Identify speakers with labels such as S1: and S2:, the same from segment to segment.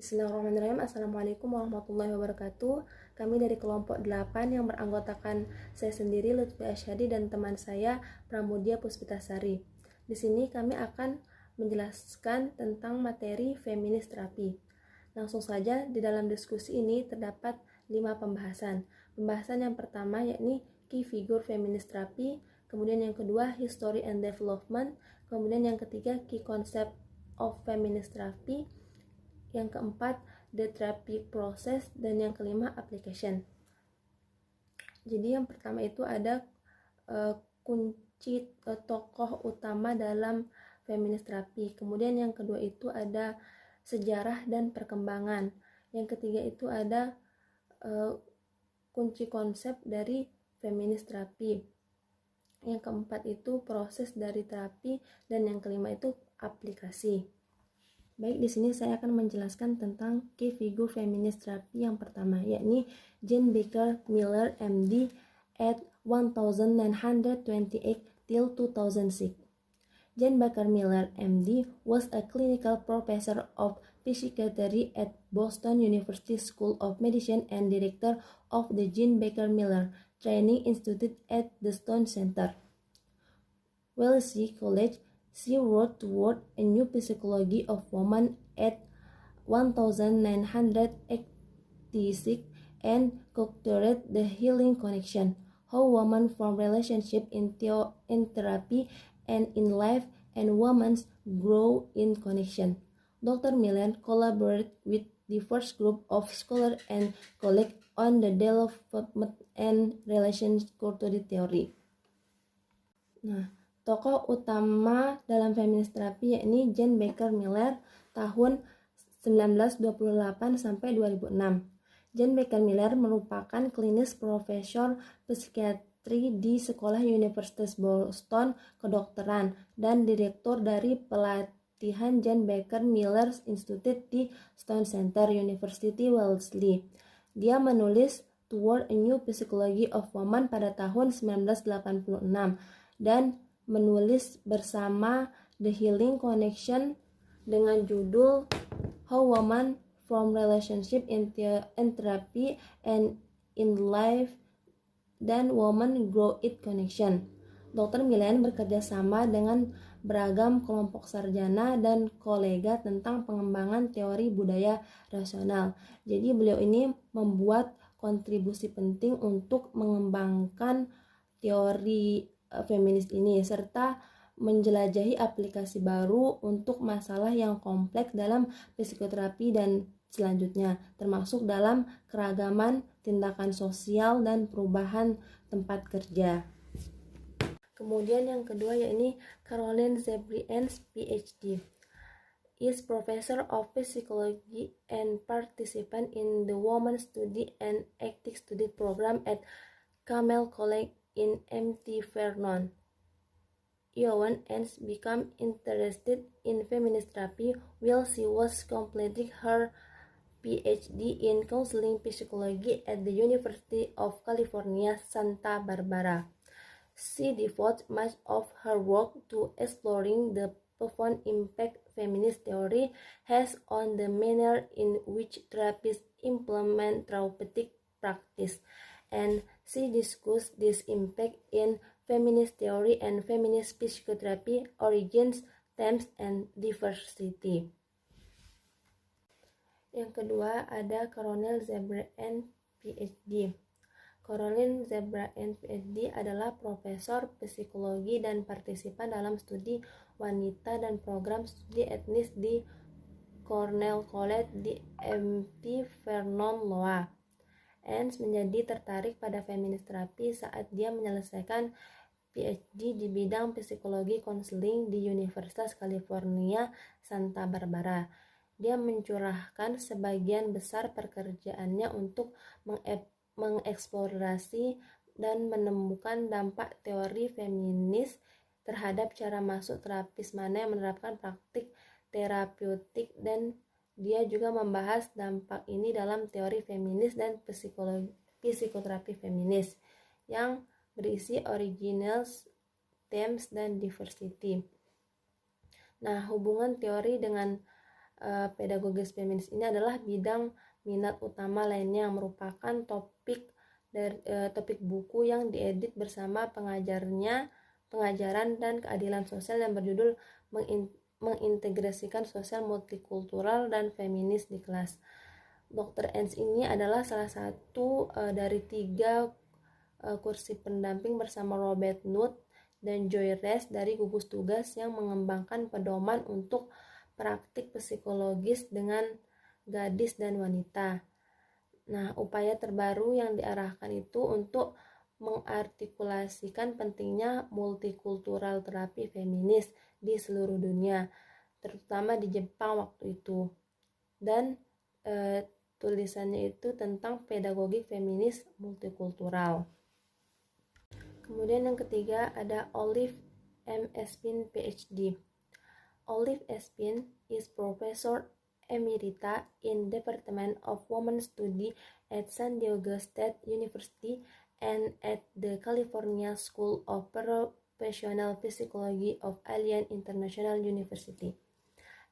S1: Bismillahirrahmanirrahim. Assalamualaikum warahmatullahi wabarakatuh. Kami dari kelompok 8 yang beranggotakan saya sendiri Lutfi Asyhadi dan teman saya Pramudia Puspitasari. Di sini kami akan menjelaskan tentang materi feminis terapi. Langsung saja, di dalam diskusi ini terdapat 5 pembahasan. Pembahasan yang pertama yakni key figure feminis terapi, kemudian yang kedua history and development, kemudian yang ketiga key concept of feminist therapy, yang keempat the therapy process, dan yang kelima application. Jadi yang pertama itu ada kunci tokoh utama dalam feminist terapi. Kemudian yang kedua itu ada sejarah dan perkembangan. Yang ketiga itu ada kunci konsep dari feminist terapi. Yang keempat itu proses dari terapi, dan yang kelima itu aplikasi. Baik, di sini saya akan menjelaskan tentang key figure feminist therapy yang pertama, yakni Jane Baker Miller MD at 1928 till 2006. Jane Baker Miller MD was a clinical professor of psychiatry at Boston University School of Medicine and director of the Jane Baker Miller Training Institute at the Stone Center, Wellesley College. She wrote toward a new psychology of woman at 1986 and co-authored The Healing Connection, How Women Form Relationship in Therapy and in Life and Women Grow in Connection. Dr. Miller collaborated with diverse group of scholars and colleagues on the development and relations theory. Nah, tokoh utama dalam feminist terapi yakni Jane Baker Miller tahun 1928 sampai 2006. Jane Baker Miller merupakan klinis profesor psikiatri di Sekolah Universitas Boston Kedokteran dan direktur dari pelatihan Jane Baker Miller Institute di Stone Center, University Wellesley. Dia menulis Toward a New Psychology of Woman pada tahun 1986 dan menulis bersama The Healing Connection dengan judul How Women Form Relationship in Therapy and in Life dan Women Grow in Connection. Dr. Miller bekerja sama dengan beragam kelompok sarjana dan kolega tentang pengembangan teori budaya rasional. Jadi beliau ini membuat kontribusi penting untuk mengembangkan teori feminis ini serta menjelajahi aplikasi baru untuk masalah yang kompleks dalam psikoterapi dan selanjutnya, termasuk dalam keragaman tindakan sosial dan perubahan tempat kerja. Kemudian yang kedua yakni Caroline Zebrians PhD is Professor of Psychology and participant in the Women's Study and Ethics Study Program at Camel College in MT Vernon, Iowa, and became interested in feminist therapy while she was completing her PhD in counseling psychology at the University of California, Santa Barbara. She devotes much of her work to exploring the profound impact feminist theory has on the manner in which therapists implement therapeutic practice, and she discussed this impact in feminist theory and feminist psychotherapy, origins, themes, and diversity. Yang kedua ada Caroline Zebrian PhD. Caroline Zebrian PhD adalah profesor psikologi dan partisipan dalam studi wanita dan program studi etnis di Cornell College di MT Vernon, Iowa. Ans menjadi tertarik pada feminist terapi saat dia menyelesaikan PhD di bidang psikologi konseling di Universitas California, Santa Barbara. Dia mencurahkan sebagian besar pekerjaannya untuk mengeksplorasi dan menemukan dampak teori feminis terhadap cara masuk terapis mana yang menerapkan praktik terapeutik, dan dia juga membahas dampak ini dalam teori feminis dan psikoterapi feminis yang berisi originals, themes, dan diversity. Nah, hubungan teori dengan pedagogis feminis ini adalah bidang minat utama lainnya yang merupakan topik buku yang diedit bersama pengajaran dan keadilan sosial yang berjudul mengintegrasikan sosial multikultural dan feminis di kelas. Dr. Ens ini adalah salah satu dari 3 kursi pendamping bersama Robert Nutt dan Joy Rest dari gugus tugas yang mengembangkan pedoman untuk praktik psikologis dengan gadis dan wanita. Nah, upaya terbaru yang diarahkan itu untuk mengartikulasikan pentingnya multikultural terapi feminis di seluruh dunia, terutama di Jepang waktu itu. Dan tulisannya itu tentang pedagogi feminis multikultural. Kemudian yang ketiga ada Olive M. Espin, PhD. Olive Espin is Professor Emerita in Department of Women's Study at San Diego State University and at the California School of Professional Psychology of Alliance International University.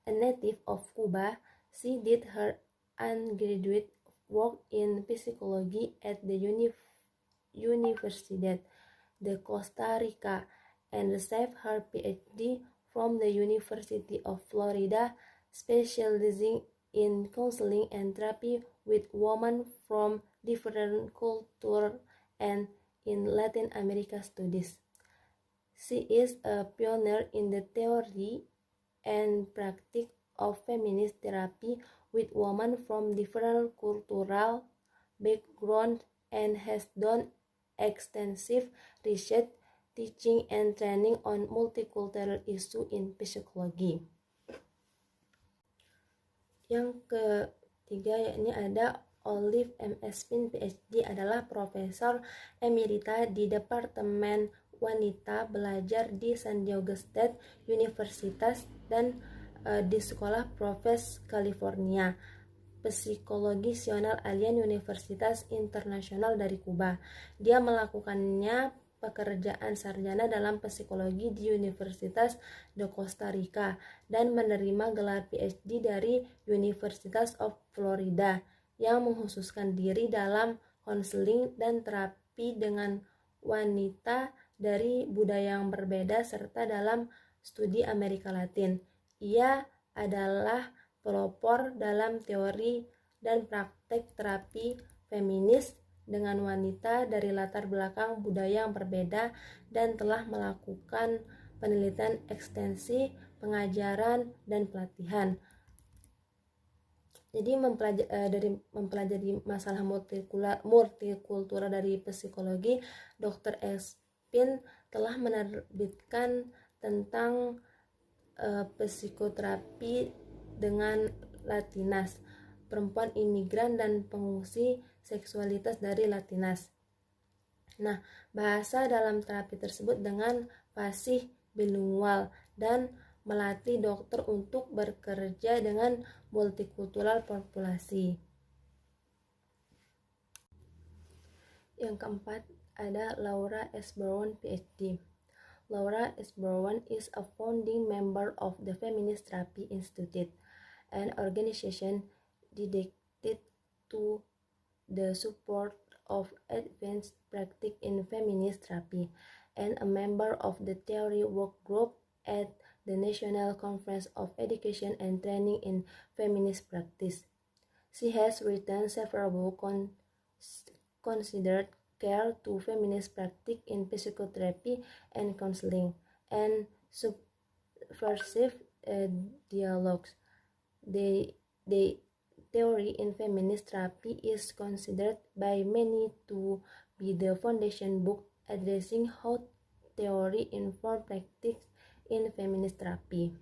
S1: A native of Cuba, she did her undergraduate work in psychology at the Universidad de Costa Rica and received her PhD from the University of Florida, specializing in counseling and therapy with women from different cultures and in Latin America studies. She is a pioneer in the theory and practice of feminist therapy with women from different cultural backgrounds and has done extensive research, teaching, and training on multicultural issues in psychology. Yang ketiga yakni ada Olive M. Espin, PhD, adalah Profesor Emerita di Departemen Wanita Belajar di San Diego State Universitas dan di Sekolah Profes California Psikologisional Alliance Universitas Internasional dari Kuba. Dia melakukannya pekerjaan sarjana dalam psikologi di Universitas de Costa Rica dan menerima gelar PhD dari Universitas of Florida yang mengkhususkan diri dalam konseling dan terapi dengan wanita dari budaya yang berbeda serta dalam studi Amerika Latin. Ia adalah pelopor dalam teori dan praktek terapi feminis dengan wanita dari latar belakang budaya yang berbeda dan telah melakukan penelitian ekstensi, pengajaran, dan pelatihan. Jadi mempelajari masalah multikultural dari psikologi, Dr. Espin telah menerbitkan tentang psikoterapi dengan Latinas, perempuan imigran dan pengungsi seksualitas dari Latinas. Nah, bahasa dalam terapi tersebut dengan fasih bilingual dan melatih dokter untuk bekerja dengan multikultural populasi. Yang keempat ada Laura S. Brown, PhD. Laura S. Brown is a founding member of the Feminist Therapy Institute, an organization dedicated to the support of advanced practice in feminist therapy, and a member of the theory work group at the National Conference of Education and Training in Feminist Practice. She has written several books considered care to feminist practice in psychotherapy and counseling, and subversive dialogues. The theory in feminist therapy is considered by many to be the foundation book addressing how theory informs practice in feminist therapy.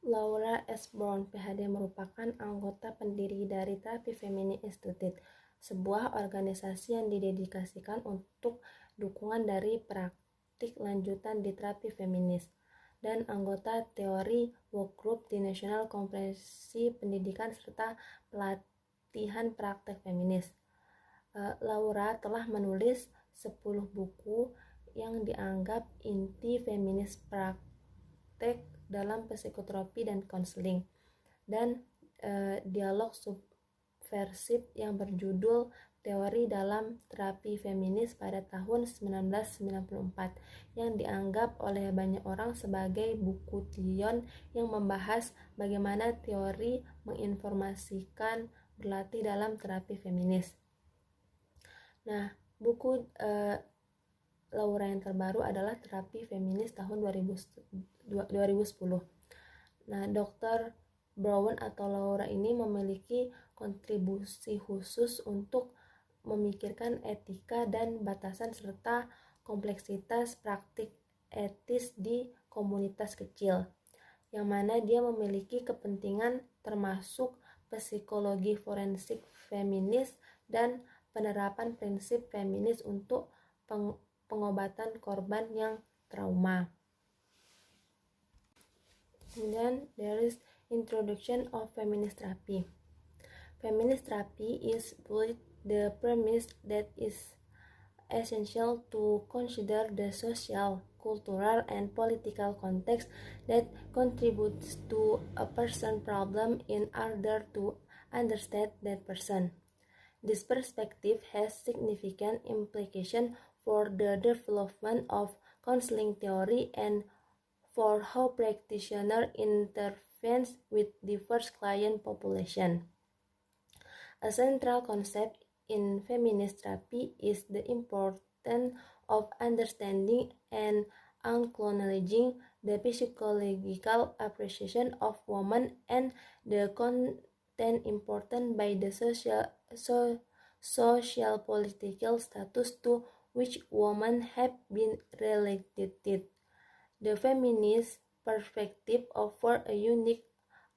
S1: Laura S. Brown, PhD, merupakan anggota pendiri dari Therapy Feminist Institute, sebuah organisasi yang didedikasikan untuk dukungan dari praktik lanjutan di terapi feminis, dan anggota teori work group di National Konferensi Pendidikan serta Pelatihan Praktek Feminis. Laura telah menulis 10 buku yang dianggap inti feminis praktek dalam psikoterapi dan konseling, dan dialog subversif yang berjudul Teori dalam Terapi Feminis pada tahun 1994 yang dianggap oleh banyak orang sebagai buku Tion yang membahas bagaimana teori menginformasikan berlatih dalam terapi feminis. Nah, buku Laura yang terbaru adalah Terapi Feminis tahun 2010. Nah, Dr. Brown atau Laura ini memiliki kontribusi khusus untuk memikirkan etika dan batasan serta kompleksitas praktik etis di komunitas kecil, yang mana dia memiliki kepentingan termasuk psikologi forensik feminis dan penerapan prinsip feminis untuk pengobatan korban yang trauma. Kemudian there is introduction of feminist therapy. Feminist therapy is built the premise that is essential to consider the social, cultural, and political context that contributes to a person's problem in order to understand that person. This perspective has significant implications for the development of counseling theory and for how practitioners intervene with diverse client population. A central concept in feminist therapy is the importance of understanding and acknowledging the psychological appreciation of women and the content important by the social political status to which women have been relegated. The feminist perspective offers a unique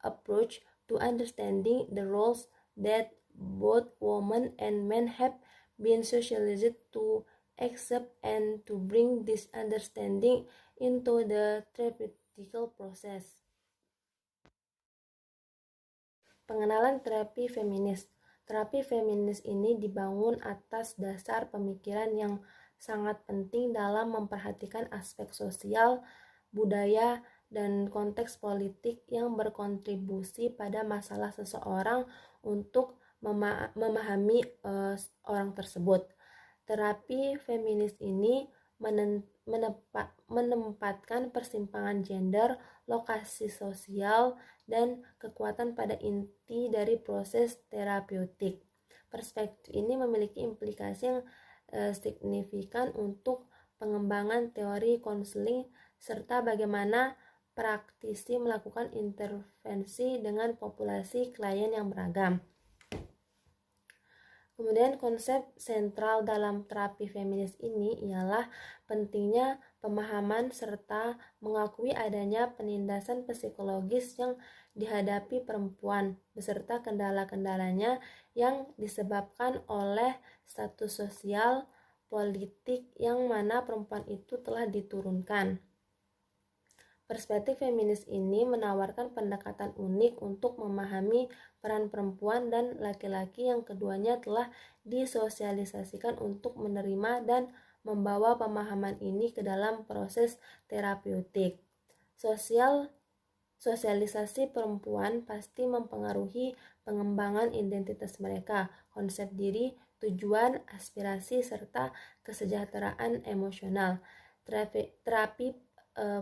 S1: approach to understanding the roles that both women and men have been socialized to accept and to bring this understanding into the therapeutical process. Pengenalan terapi feminis. Terapi feminis ini dibangun atas dasar pemikiran yang sangat penting dalam memperhatikan aspek sosial, budaya, dan konteks politik yang berkontribusi pada masalah seseorang untuk memahami orang tersebut. Terapi feminis ini menempatkan persimpangan gender, lokasi sosial, dan kekuatan pada inti dari proses terapeutik. Perspektif ini memiliki implikasi yang signifikan untuk pengembangan teori konseling serta bagaimana praktisi melakukan intervensi dengan populasi klien yang beragam. Kemudian konsep sentral dalam terapi feminis ini ialah pentingnya pemahaman serta mengakui adanya penindasan psikologis yang dihadapi perempuan beserta kendala-kendalanya yang disebabkan oleh status sosial, politik yang mana perempuan itu telah diturunkan. Perspektif feminis ini menawarkan pendekatan unik untuk memahami peran perempuan dan laki-laki yang keduanya telah disosialisasikan untuk menerima dan membawa pemahaman ini ke dalam proses terapeutik. Sosialisasi perempuan pasti mempengaruhi pengembangan identitas mereka, konsep diri, tujuan, aspirasi, serta kesejahteraan emosional. Terapi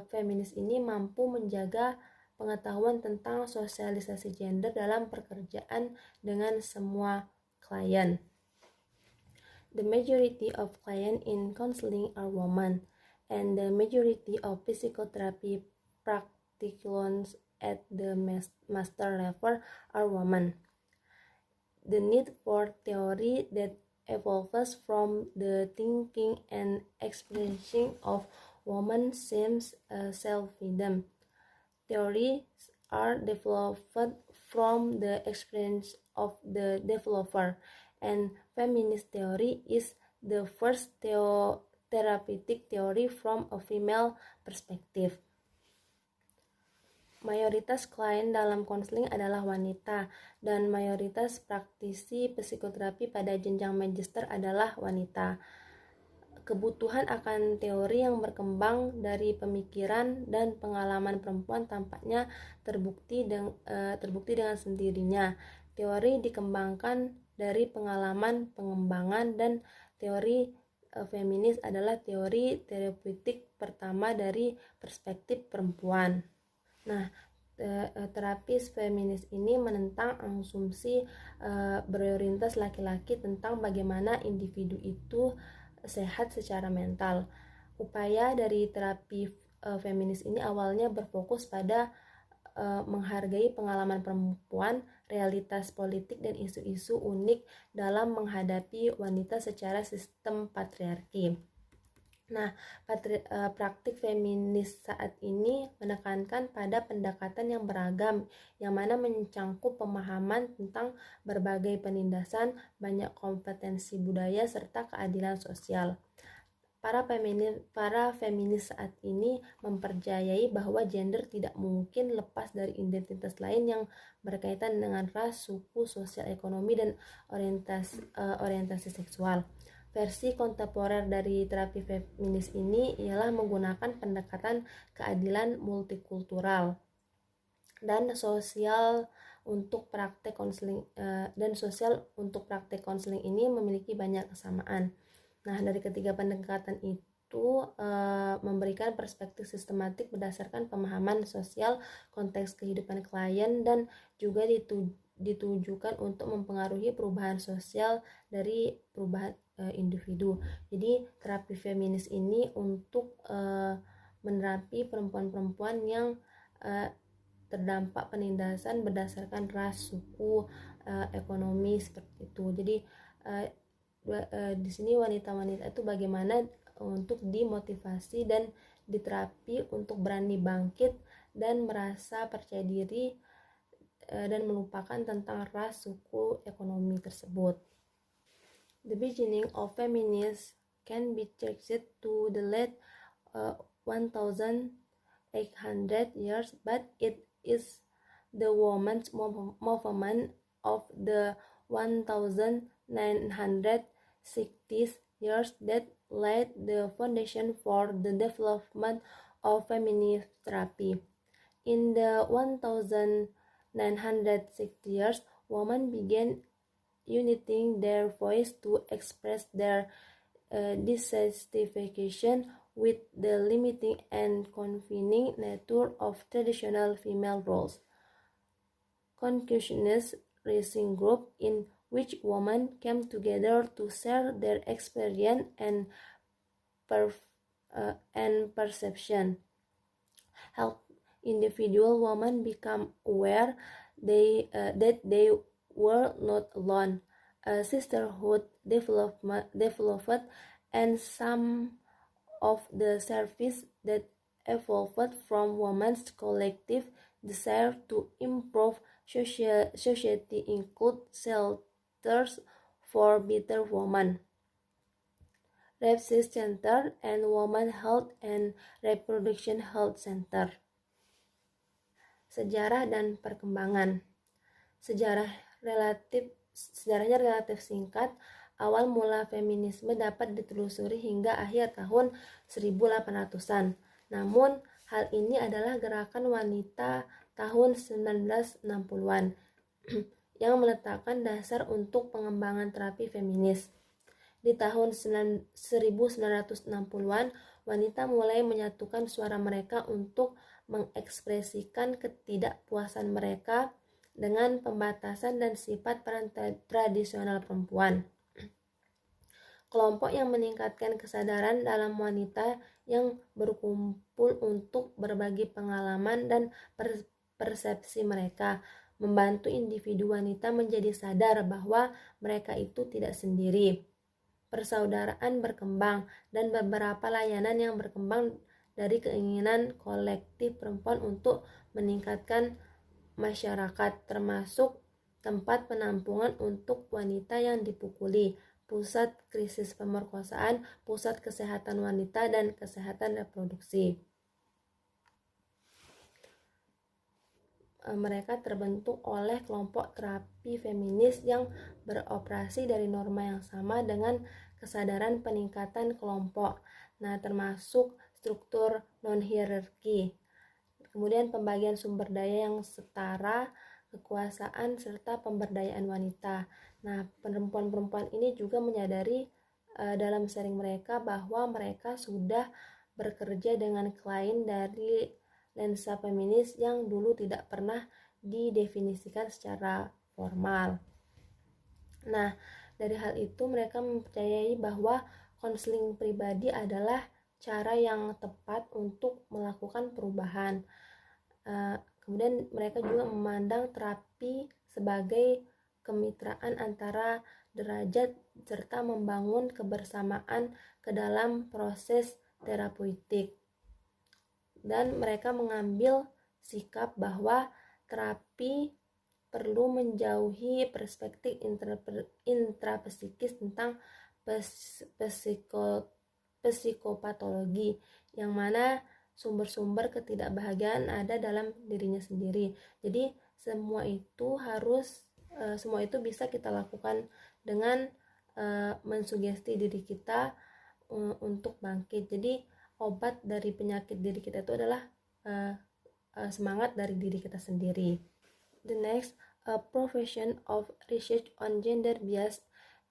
S1: feminis ini mampu menjaga pengetahuan tentang sosialisasi gender dalam pekerjaan dengan semua klien. The majority of clients in counseling are women, and the majority of psychotherapy practitioners at the master level are women. The need for theory that evolves from the thinking and experiencing of women seems self-evident. Theories are developed from the experience of the developer, and feminist theory is the first therapeutic theory from a female perspective. Mayoritas klien dalam konseling adalah wanita, dan mayoritas praktisi psikoterapi pada jenjang magister adalah wanita. Kebutuhan akan teori yang berkembang dari pemikiran dan pengalaman perempuan tampaknya terbukti dengan sendirinya. Teori dikembangkan dari pengalaman pengembangan, dan teori feminis adalah teori terapeutik pertama dari perspektif perempuan. Nah, terapis feminis ini menentang asumsi berorientasi laki-laki tentang bagaimana individu itu sehat secara mental. Upaya dari terapi feminis ini awalnya berfokus pada menghargai pengalaman perempuan, realitas politik, dan isu-isu unik dalam menghadapi wanita secara sistem patriarki. Nah, praktik feminis saat ini menekankan pada pendekatan yang beragam, yang mana mencangkup pemahaman tentang berbagai penindasan, banyak kompetensi budaya, serta keadilan sosial. Para feminis saat ini mempercayai bahwa gender tidak mungkin lepas dari identitas lain yang berkaitan dengan ras, suku, sosial, ekonomi, dan orientasi seksual. Versi kontemporer dari terapi feminis ini ialah menggunakan pendekatan keadilan multikultural dan sosial untuk praktek konseling ini memiliki banyak kesamaan. Nah, dari ketiga pendekatan itu memberikan perspektif sistematik berdasarkan pemahaman sosial, konteks kehidupan klien, dan juga ditujukan untuk mempengaruhi perubahan sosial dari perubahan individu. Jadi terapi feminis ini untuk menerapi perempuan-perempuan yang terdampak penindasan berdasarkan ras, suku, ekonomi, seperti itu. Jadi di sini wanita-wanita itu bagaimana untuk dimotivasi dan diterapi untuk berani bangkit dan merasa percaya diri dan melupakan tentang ras, suku, ekonomi tersebut. The beginning of feminism can be traced to the late 1800 years, but it is the women's movement of the 1960s years that laid the foundation for the development of feminist therapy. In the 1960 years, women began uniting their voice to express their dissatisfaction with the limiting and confining nature of traditional female roles. Confucianist Rising Group, in which women came together to share their experience and perception, helped individual women become aware that they were not alone. A sisterhood developed, and some of the services that evolved from women's collective desire to improve society include shelters for bitter women, Reproduction Center, and Women Health and Reproduction Health Center. Sejarah dan perkembangan. Sejarahnya relatif singkat. Awal mula feminisme dapat ditelusuri hingga akhir tahun 1800-an. Namun, hal ini adalah gerakan wanita tahun 1960-an yang meletakkan dasar untuk pengembangan terapi feminis. Di tahun 1960-an, wanita mulai menyatukan suara mereka untuk mengekspresikan ketidakpuasan mereka dengan pembatasan dan sifat peran tradisional perempuan. Kelompok yang meningkatkan kesadaran dalam wanita yang berkumpul untuk berbagi pengalaman dan persepsi mereka, membantu individu wanita menjadi sadar bahwa mereka itu tidak sendiri. Persaudaraan berkembang, dan beberapa layanan yang berkembang dari keinginan kolektif perempuan untuk meningkatkan masyarakat, termasuk tempat penampungan untuk wanita yang dipukuli, pusat krisis pemerkosaan, pusat kesehatan wanita, dan kesehatan reproduksi. mereka terbentuk oleh kelompok terapi feminis yang beroperasi dari norma yang sama dengan kesadaran peningkatan kelompok. Nah, termasuk struktur non-hierarki. Kemudian pembagian sumber daya yang setara, kekuasaan, serta pemberdayaan wanita. Nah, perempuan-perempuan ini juga menyadari dalam sharing mereka bahwa mereka sudah bekerja dengan klien dari lensa feminis yang dulu tidak pernah didefinisikan secara formal. Nah, dari hal itu mereka mempercayai bahwa konseling pribadi adalah cara yang tepat untuk melakukan perubahan. Kemudian mereka juga memandang terapi sebagai kemitraan antara derajat serta membangun kebersamaan ke dalam proses terapeutik. Dan mereka mengambil sikap bahwa terapi perlu menjauhi perspektif intrapsikis tentang psikopatologi, yang mana sumber-sumber ketidakbahagiaan ada dalam dirinya sendiri. Jadi semua itu bisa kita lakukan dengan mensugesti diri kita untuk bangkit. Jadi obat dari penyakit diri kita itu adalah semangat dari diri kita sendiri. The next, a profession of research on gender bias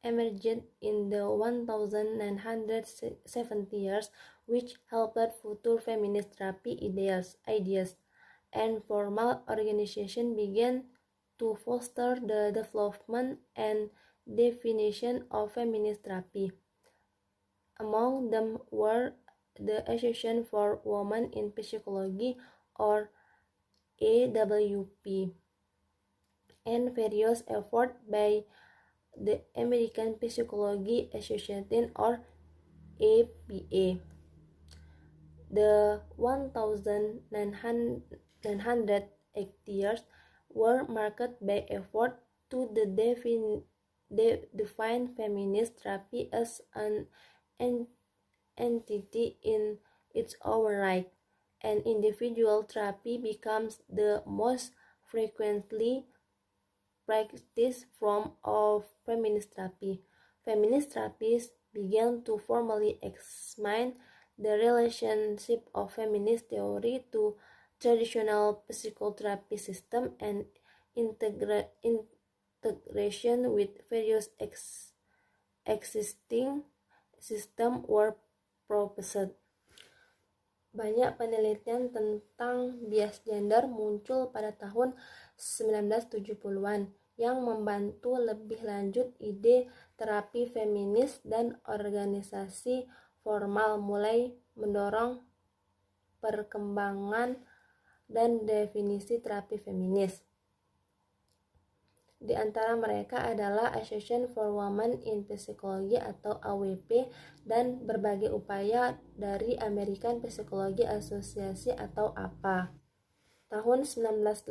S1: emerged in the 1970s, which helped future feminist therapy ideas, and formal organization began to foster the development and definition of feminist therapy. Among them were the Association for Women in Psychology, or AWP, and various efforts by the American Psychology Association, or APA. The 1980s were marked by effort to define feminist therapy as an entity in its own right, and individual therapy becomes the most frequently practiced form of feminist therapy. Feminist therapists began to formally examine the relationship of feminist theory to traditional psychotherapy system and integration with various existing system were proposed. Banyak penelitian tentang bias gender muncul pada tahun 1970-an yang membantu lebih lanjut ide terapi feminis, dan organisasi formal mulai mendorong perkembangan dan definisi terapi feminis. Di antara mereka adalah Association for Women in Psychology atau AWP dan berbagai upaya dari American Psychology Association atau APA. Tahun 1980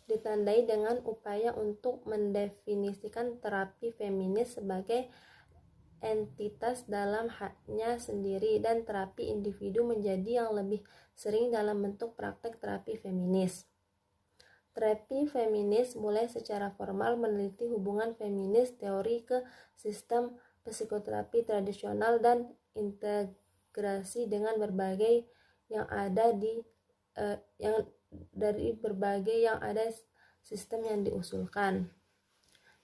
S1: ditandai dengan upaya untuk mendefinisikan terapi feminis sebagai entitas dalam haknya sendiri, dan terapi individu menjadi yang lebih sering dalam bentuk praktek terapi feminis. Terapi feminis mulai secara formal meneliti hubungan feminis teori ke sistem psikoterapi tradisional dan integrasi dengan berbagai yang ada sistem yang diusulkan.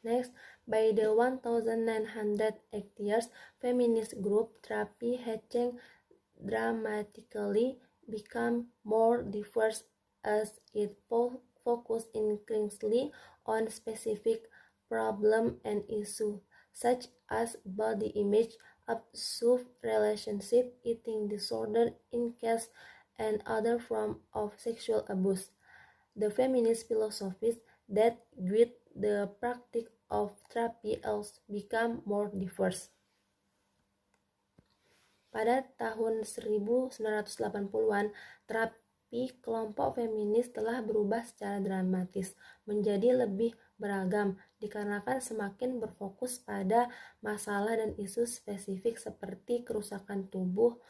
S1: Next, by the 1980s, feminist group therapy had changed dramatically, become more diverse as it focus increasingly on specific problem and issues such as body image, abusive relationship, eating disorder, incest, and other forms of sexual abuse. The feminist philosophies that guide the practice of therapy also become more diverse. Pada tahun 1980-an, terapi kelompok feminis telah berubah secara dramatis menjadi lebih beragam dikarenakan semakin berfokus pada masalah dan isu spesifik seperti kerusakan tubuh,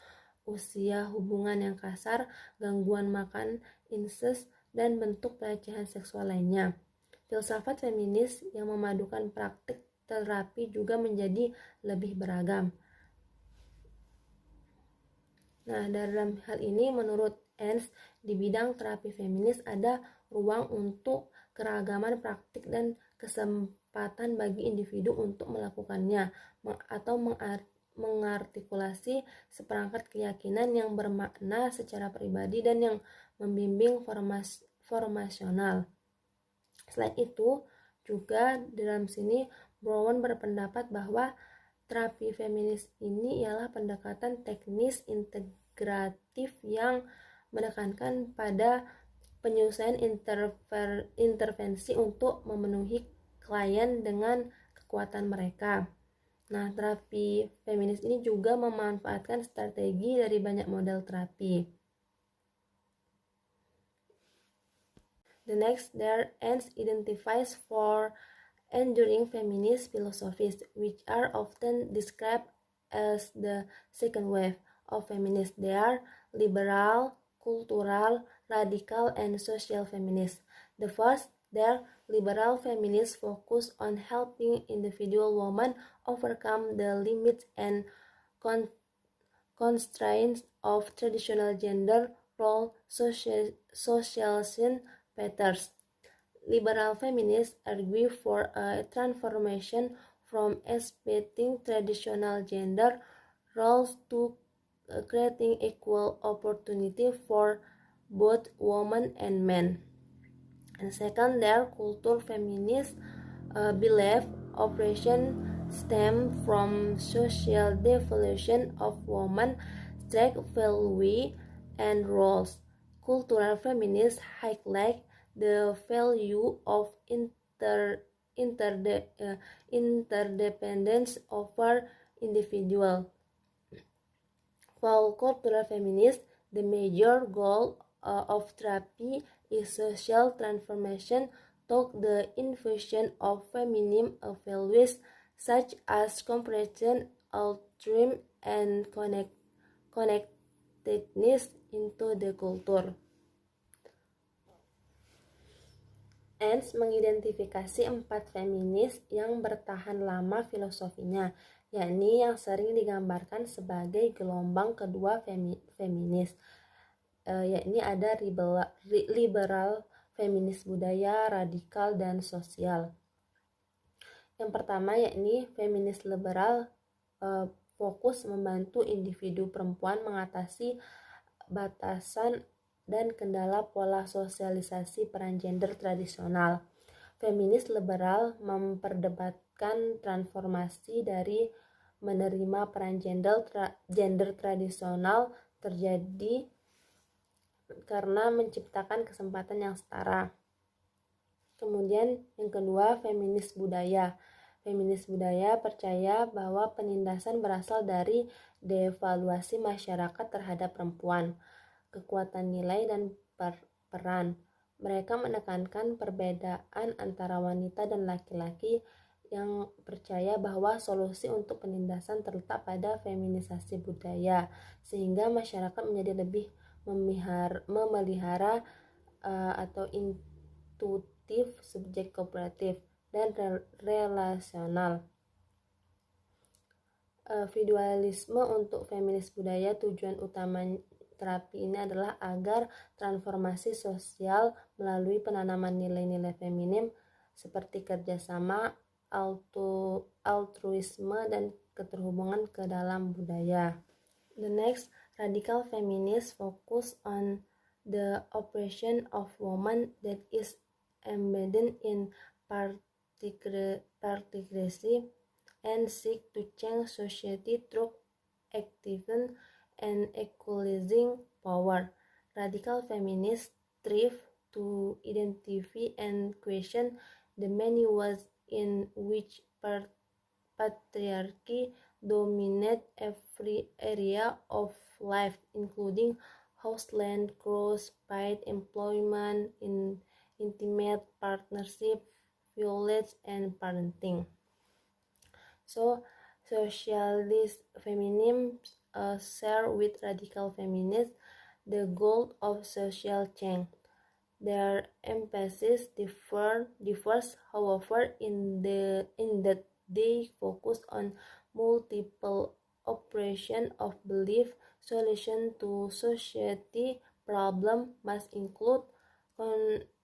S1: usia, hubungan yang kasar, gangguan makan, incest, dan bentuk pelecehan seksual lainnya. Filsafat feminis yang memadukan praktik terapi juga menjadi lebih beragam. Nah, dalam hal ini menurut Ernst, di bidang terapi feminis ada ruang untuk keragaman praktik dan kesempatan bagi individu untuk melakukannya atau mengartikulasi seperangkat keyakinan yang bermakna secara pribadi dan yang membimbing formasional. Selain itu, juga dalam sini Brown berpendapat bahwa terapi feminis ini ialah pendekatan teknis integratif yang menekankan pada penyelesaian intervensi untuk memenuhi klien dengan kekuatan mereka. Nah, terapi feminis ini juga memanfaatkan strategi dari banyak model terapi. The next, there Ernst identifies four enduring feminist philosophies, which are often described as the second wave of feminism. They are liberal, cultural, radical, and social feminists. The first, their liberal feminists focus on helping individual women overcome the limits and constraints of traditional gender role socialization patterns. Liberal feminists argue for a transformation from expecting traditional gender roles to creating equal opportunity for both women and men. And second, their culture feminists believe oppression stems from social devolution of women, strict value and roles. Cultural feminists highlight the value of interdependence over individual. For cultural feminists, the major goal of therapy is social transformation through the infusion of feminine values such as compassion, altruism, and connectedness into the culture. Ernst mengidentifikasi 4 feminis yang bertahan lama filosofinya, yakni yang sering digambarkan sebagai gelombang kedua feminis, yakni ada liberal, feminis budaya, radikal, dan sosial. Yang pertama yakni feminis liberal, fokus membantu individu perempuan mengatasi batasan dan kendala pola sosialisasi peran gender tradisional. Feminis liberal memperdebatkan transformasi dari menerima peran gender tradisional terjadi karena menciptakan kesempatan yang setara. Kemudian yang kedua, feminis budaya. Feminis budaya percaya bahwa penindasan berasal dari devaluasi masyarakat terhadap perempuan, kekuatan nilai dan peran. Mereka menekankan perbedaan antara wanita dan laki-laki yang percaya bahwa solusi untuk penindasan terletak pada feminisasi budaya, sehingga masyarakat menjadi lebih memelihara atau intuitif, subjek kooperatif, dan relasional. Individualisme untuk feminis budaya, tujuan utama terapi ini adalah agar transformasi sosial melalui penanaman nilai-nilai feminim seperti kerjasama, altruisme, dan keterhubungan ke dalam budaya. The next, radical feminists focus on the oppression of women that is embedded in patriarchy and seek to change society through activism and equalizing power. Radical feminists strive to identify and question the many ways in which patriarchy dominates every area of life, including household chores, paid employment, intimate partnership, violence, and parenting. So, socialist feminism share with radical feminists the goal of social change. Their emphasis differs, however, in that they focus on multiple operation of belief. Solution to society problem must include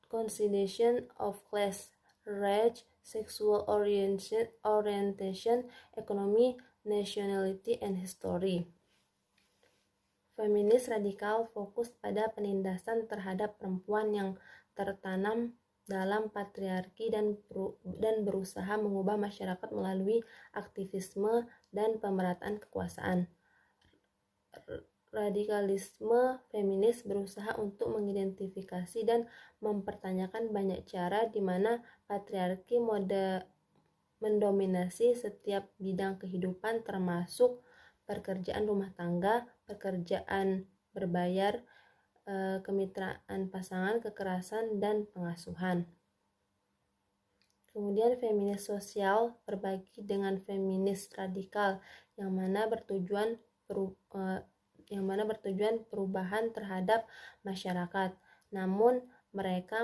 S1: consideration of class, race, sexual orientation, economy, nationality, and history. Feminis radikal fokus pada penindasan terhadap perempuan yang tertanam dalam patriarki dan berusaha mengubah masyarakat melalui aktivisme dan pemerataan kekuasaan. Radikalisme feminis berusaha untuk mengidentifikasi dan mempertanyakan banyak cara di mana patriarki mendominasi setiap bidang kehidupan, termasuk pekerjaan rumah tangga, pekerjaan berbayar, kemitraan pasangan, kekerasan, dan pengasuhan. Kemudian feminis sosial berbagi dengan feminis radikal yang mana bertujuan perubahan terhadap masyarakat. Namun mereka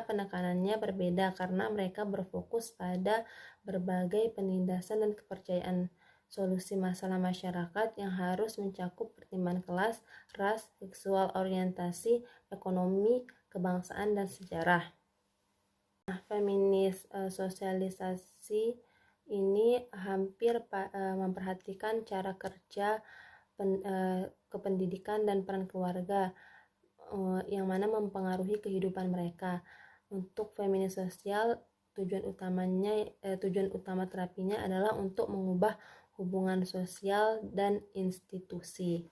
S1: penekanannya berbeda karena mereka berfokus pada berbagai penindasan dan kepercayaan solusi masalah masyarakat yang harus mencakup pertimbangan kelas, ras, seksual orientasi, ekonomi, kebangsaan, dan sejarah. Nah, feminis sosialisasi ini hampir memperhatikan cara kerja, kependidikan, dan peran keluarga yang mana mempengaruhi kehidupan mereka. Untuk feminis sosial, tujuan utama terapinya adalah untuk mengubah hubungan sosial dan institusi.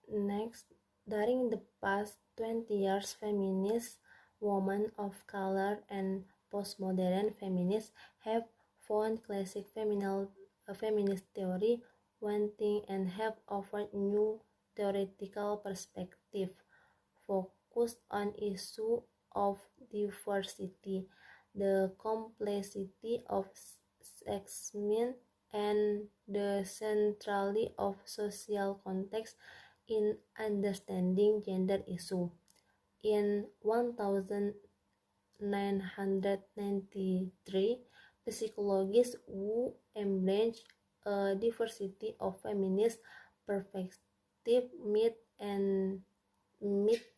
S1: Next, during the past 20 years, feminist women of color and postmodern feminists have found classic feminist theory wanting and have offered new theoretical perspective focused on issue of diversity, the complexity of sexism, and the centrality of social context in understanding gender issue. In 1993, psychologists who embraced a diversity of feminist perspectives meet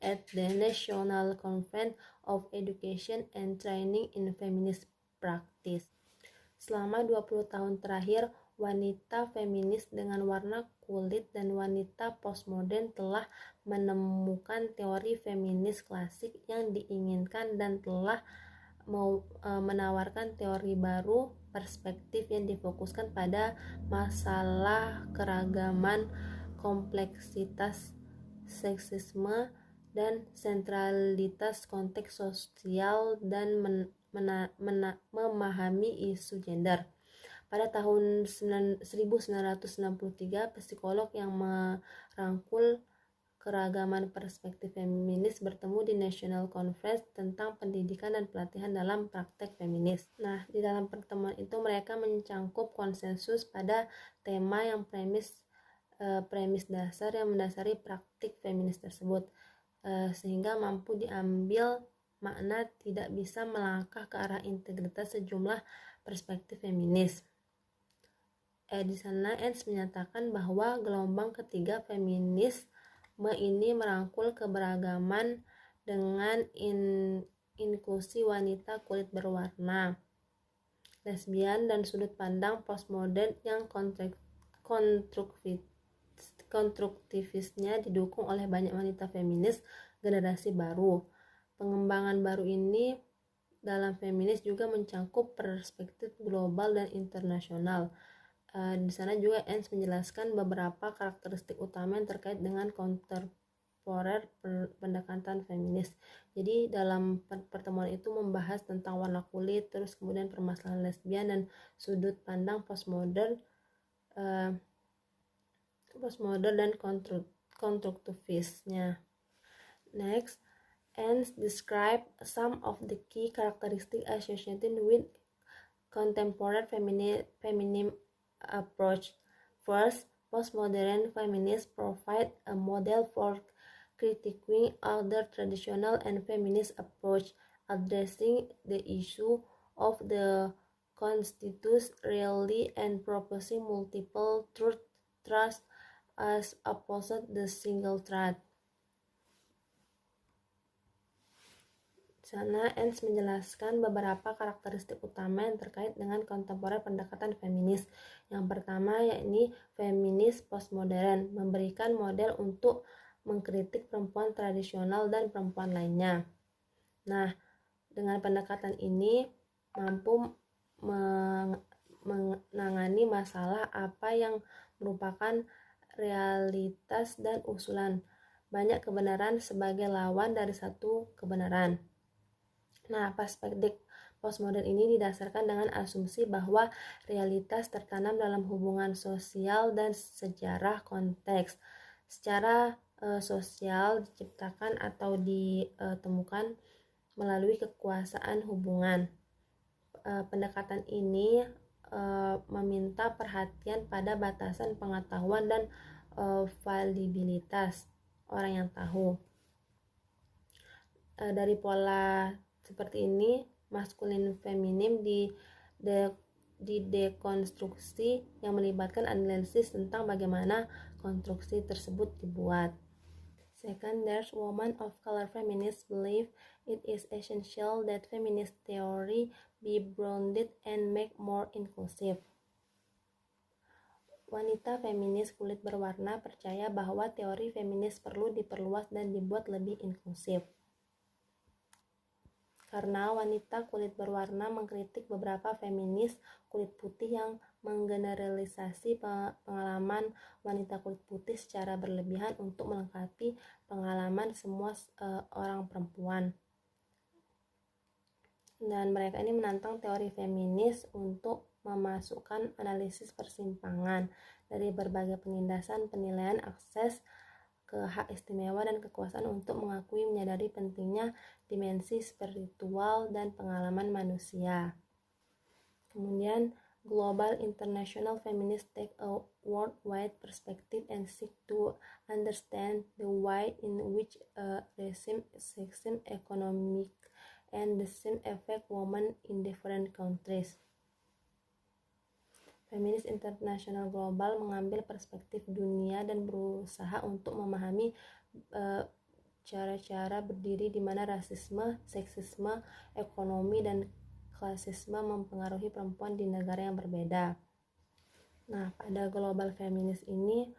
S1: at the National Conference of Education and Training in Feminist Practice. Selama 20 tahun terakhir, wanita feminis dengan warna kulit dan wanita postmodern telah menemukan teori feminis klasik yang diinginkan dan telah menawarkan teori baru, perspektif yang difokuskan pada masalah keragaman, kompleksitas seksisme, dan sentralitas konteks sosial dan memahami isu gender. Pada tahun 1963, psikolog yang merangkul keragaman perspektif feminis bertemu di National Conference tentang pendidikan dan pelatihan dalam praktek feminis. Nah, di dalam pertemuan itu mereka mencangkup konsensus pada tema yang premis dasar yang mendasari praktik feminis tersebut, sehingga mampu diambil makna tidak bisa melangkah ke arah integritas sejumlah perspektif feminis. Di sana Ens menyatakan bahwa gelombang ketiga feminisme ini merangkul keberagaman dengan inklusi wanita kulit berwarna, lesbian, dan sudut pandang postmodern yang konstruktivisnya didukung oleh banyak wanita feminis generasi baru. Pengembangan baru ini dalam feminis juga mencangkup perspektif global dan internasional. Di sana juga Ens menjelaskan beberapa karakteristik utama yang terkait dengan kontemporer pendekatan feminis. Jadi dalam pertemuan itu membahas tentang warna kulit, terus kemudian permasalahan lesbian dan sudut pandang postmodern dan konstruktivisnya. Next, Ens describe some of the key characteristics associated with contemporary feminism approach. First, postmodern feminists provide a model for critiquing other traditional and feminist approach, addressing the issue of the constitutes really and proposing multiple truths as opposed the single truth. Sana Ens menjelaskan beberapa karakteristik utama yang terkait dengan kontemporer pendekatan feminis. Yang pertama yakni feminis postmodern, memberikan model untuk mengkritik perempuan tradisional dan perempuan lainnya. Nah, dengan pendekatan ini mampu menangani masalah apa yang merupakan realitas dan usulan banyak kebenaran sebagai lawan dari satu kebenaran. Nah, perspektif postmodern ini didasarkan dengan asumsi bahwa realitas tertanam dalam hubungan sosial dan sejarah konteks. Secara sosial diciptakan atau ditemukan melalui kekuasaan hubungan. Pendekatan ini meminta perhatian pada batasan pengetahuan dan validitas orang yang tahu. Dari pola seperti ini, maskulin feminim dekonstruksi yang melibatkan analisis tentang bagaimana konstruksi tersebut dibuat. Second, there's women of color feminists believe it is essential that feminist theory be broadened and make more inclusive. Wanita feminis kulit berwarna percaya bahwa teori feminis perlu diperluas dan dibuat lebih inklusif. Karena wanita kulit berwarna mengkritik beberapa feminis kulit putih yang menggeneralisasi pengalaman wanita kulit putih secara berlebihan untuk melengkapi pengalaman semua orang perempuan. Dan mereka ini menantang teori feminis untuk memasukkan analisis persimpangan dari berbagai penindasan penilaian akses ke hak istimewa dan kekuasaan untuk mengakui menyadari pentingnya dimensi spiritual dan pengalaman manusia. Kemudian global international feminists take a worldwide perspective and seek to understand the way in which regime, sexism, economic, and the same affect women in different countries. Feminis internasional global mengambil perspektif dunia dan berusaha untuk memahami cara-cara berdiri di mana rasisme, seksisme, ekonomi, dan klasisme mempengaruhi perempuan di negara yang berbeda. Nah, pada global feminis ini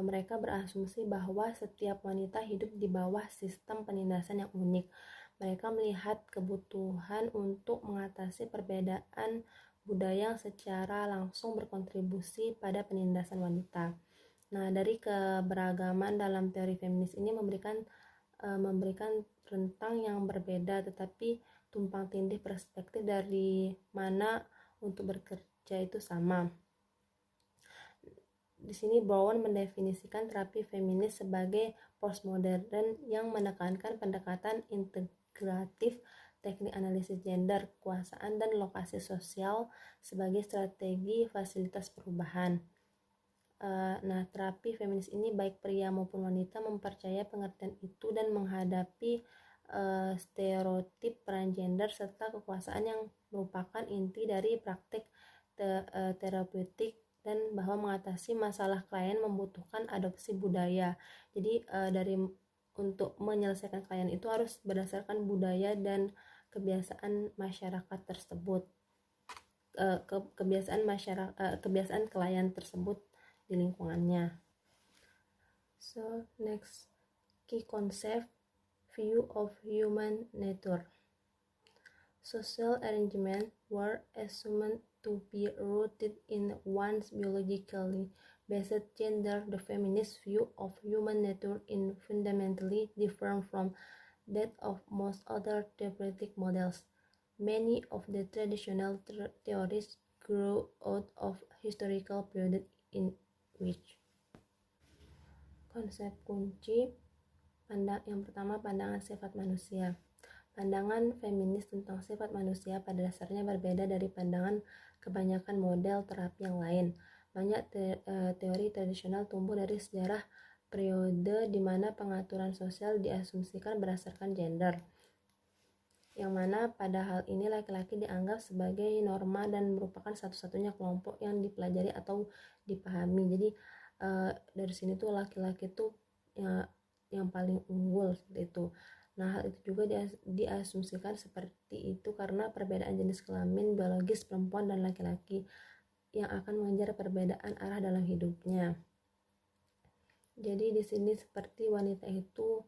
S1: mereka berasumsi bahwa setiap wanita hidup di bawah sistem penindasan yang unik. Mereka melihat kebutuhan untuk mengatasi perbedaan budaya yang secara langsung berkontribusi pada penindasan wanita. Nah, dari keberagaman dalam teori feminis ini memberikan rentang yang berbeda, tetapi tumpang tindih perspektif dari mana untuk bekerja itu sama. Di sini Brown mendefinisikan terapi feminis sebagai postmodern yang menekankan pendekatan integratif, teknik analisis gender, kekuasaan, dan lokasi sosial sebagai strategi fasilitas perubahan. Nah, terapi feminis ini baik pria maupun wanita mempercayai pengertian itu dan menghadapi stereotip peran gender serta kekuasaan yang merupakan inti dari praktik terapeutik, dan bahwa mengatasi masalah klien membutuhkan adopsi budaya. Jadi untuk menyelesaikan klien itu harus berdasarkan budaya dan kebiasaan masyarakat tersebut, kebiasaan klien tersebut di lingkungannya. So next key concept, view of human nature. Social arrangements were assumed to be rooted in one's biologically based gender. The feminist view of human nature is fundamentally different from that of most other therapeutic models. Many of the traditional theories grew out of historical periods in which. Konsep kunci yang pertama, pandangan sifat manusia. Pandangan feminis tentang sifat manusia pada dasarnya berbeda dari pandangan kebanyakan model terapi yang lain. Banyak teori tradisional tumbuh dari sejarah periode di mana pengaturan sosial diasumsikan berdasarkan gender, yang mana pada hal ini laki-laki dianggap sebagai norma dan merupakan satu-satunya kelompok yang dipelajari atau dipahami. Jadi dari sini tuh laki-laki tuh yang paling unggul seperti itu. Nah, hal itu juga diasumsikan seperti itu karena perbedaan jenis kelamin biologis perempuan dan laki-laki yang akan mengejar perbedaan arah dalam hidupnya. Jadi di sini seperti wanita itu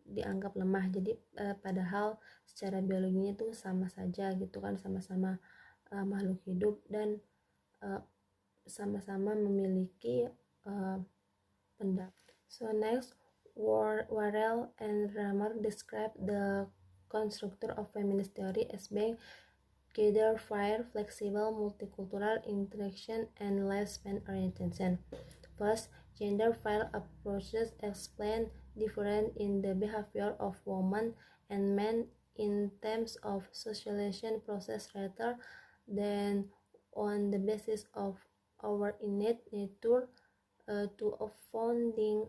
S1: dianggap lemah. Jadi padahal secara biologinya itu sama saja gitu kan, sama-sama makhluk hidup dan sama-sama memiliki pendapat. So next, Worrell and Ramer describe the constructor of feminist theory as being gender fire, flexible, multicultural interaction, and lifespan orientation. First, gender fire approaches explain different in the behavior of women and men in terms of socialization process rather than on the basis of our innate nature to founding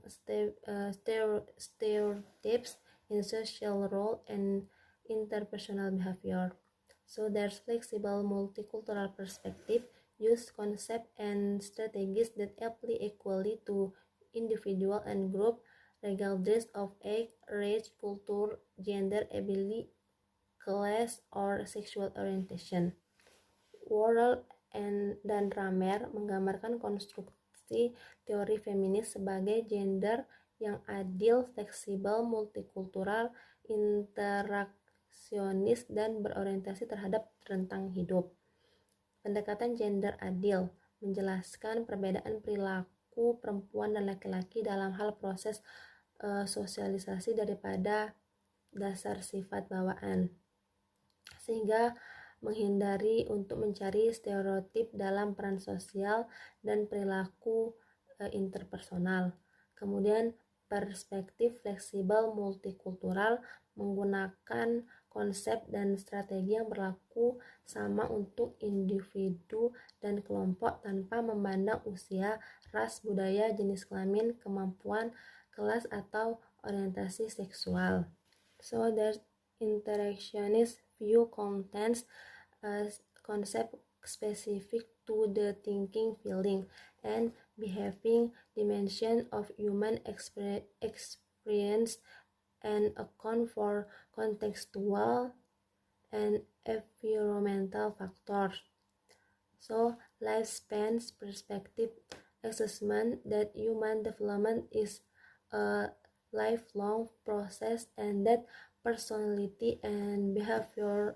S1: stereotypes in social role and interpersonal behavior. So there's flexible multicultural perspective use concepts and strategies that apply equally to individual and group regardless of age, race, culture, gender, ability, class, or sexual orientation. Worrell dan Ramer menggambarkan konstruksi teori feminis sebagai gender yang adil, fleksibel, multikultural, interaksionis, dan berorientasi terhadap rentang hidup. Pendekatan gender adil menjelaskan perbedaan perilaku perempuan dan laki-laki dalam hal proses sosialisasi daripada dasar sifat bawaan, sehingga menghindari untuk mencari stereotip dalam peran sosial dan perilaku interpersonal. Kemudian perspektif fleksibel multikultural menggunakan konsep dan strategi yang berlaku sama untuk individu dan kelompok tanpa memandang usia, ras, budaya, jenis kelamin, kemampuan, kelas, atau orientasi seksual. So there's interactionist view contains a concept specific to the thinking, feeling, and behaving dimension of human experience and account for contextual and environmental factors. So lifespan perspective assessment that human development is a lifelong process and that personality and behavior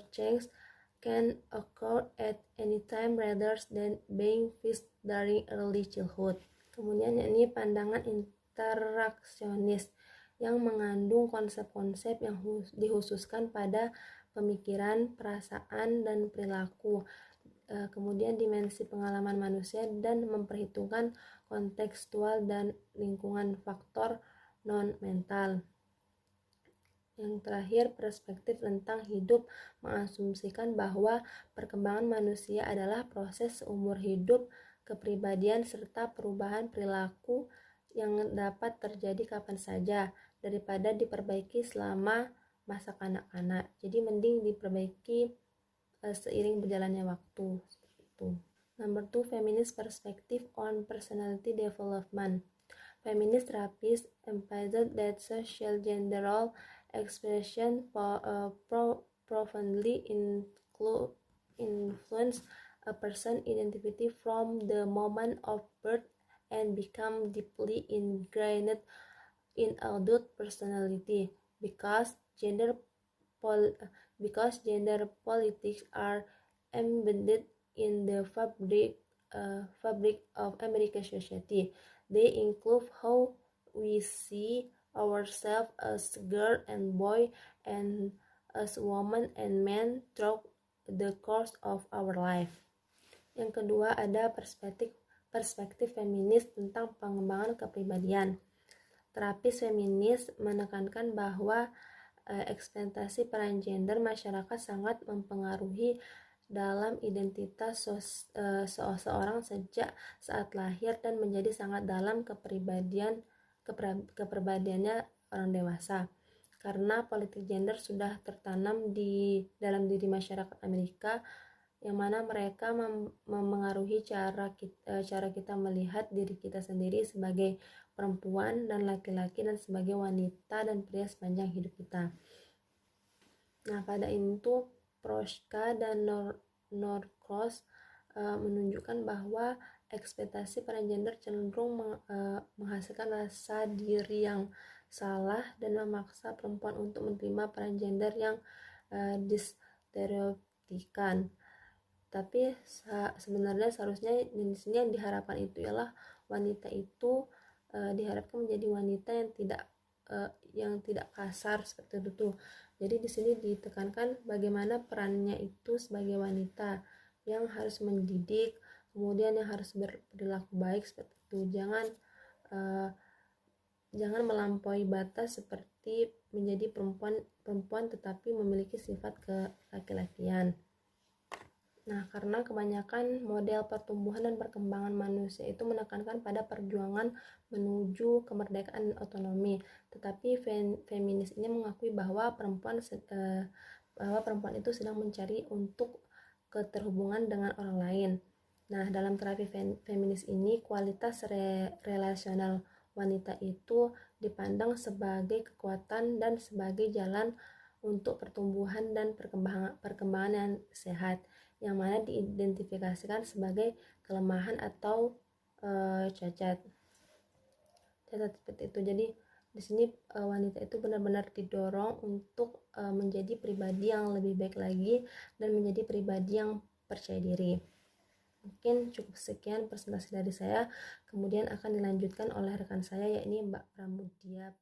S1: change can occur at any time rather than being fixed during early childhood. Kemudian ini pandangan interaksionis yang mengandung konsep-konsep yang dikhususkan pada pemikiran, perasaan, dan perilaku. Kemudian dimensi pengalaman manusia dan memperhitungkan kontekstual dan lingkungan faktor non-mental. Yang terakhir, perspektif tentang hidup mengasumsikan bahwa perkembangan manusia adalah proses seumur hidup, kepribadian, serta perubahan perilaku yang dapat terjadi kapan saja daripada diperbaiki selama masa kanak-kanak. Jadi mending diperbaiki seiring berjalannya waktu. Number 2, feminist perspective on personality development. Feminist therapists emphasize that social gender role expression profoundly influence a person's identity from the moment of birth and become deeply ingrained in adult personality because gender politics are embedded in the fabric of American society. They include how we see ourselves as girl and boy and as woman and man throughout the course of our life. Yang kedua, ada perspektif feminis tentang pengembangan kepribadian. Terapis feminis menekankan bahwa eksploitasi peran gender masyarakat sangat mempengaruhi dalam identitas seseorang sejak saat lahir dan menjadi sangat dalam kepribadiannya orang dewasa. Karena politik gender sudah tertanam di dalam diri masyarakat Amerika, yang mana mereka memengaruhi cara kita melihat diri kita sendiri sebagai perempuan dan laki-laki, dan sebagai wanita dan pria sepanjang hidup kita. Nah, pada itu Proska dan Norcross menunjukkan bahwa ekspektasi peran gender cenderung menghasilkan rasa diri yang salah dan memaksa perempuan untuk menerima peran gender yang distereotipkan. Tapi sebenarnya seharusnya di sini yang diharapkan itu ialah wanita itu diharapkan menjadi wanita yang tidak kasar seperti itu tuh. Jadi di sini ditekankan bagaimana perannya itu sebagai wanita yang harus mendidik, kemudian yang harus berperilaku baik seperti itu. Jangan melampaui batas seperti menjadi perempuan tetapi memiliki sifat kelaki-lakian. Nah, karena kebanyakan model pertumbuhan dan perkembangan manusia itu menekankan pada perjuangan menuju kemerdekaan dan otonomi, tetapi feminis ini mengakui bahwa perempuan itu sedang mencari untuk keterhubungan dengan orang lain. Nah, dalam terapi feminis ini, kualitas relasional wanita itu dipandang sebagai kekuatan dan sebagai jalan untuk pertumbuhan dan perkembangan yang sehat, yang mana diidentifikasikan sebagai kelemahan atau cacat seperti itu. Jadi di sini wanita itu benar-benar didorong untuk menjadi pribadi yang lebih baik lagi dan menjadi pribadi yang percaya diri. Mungkin cukup sekian presentasi dari saya, kemudian akan dilanjutkan oleh rekan saya, yakni Mbak Pramudia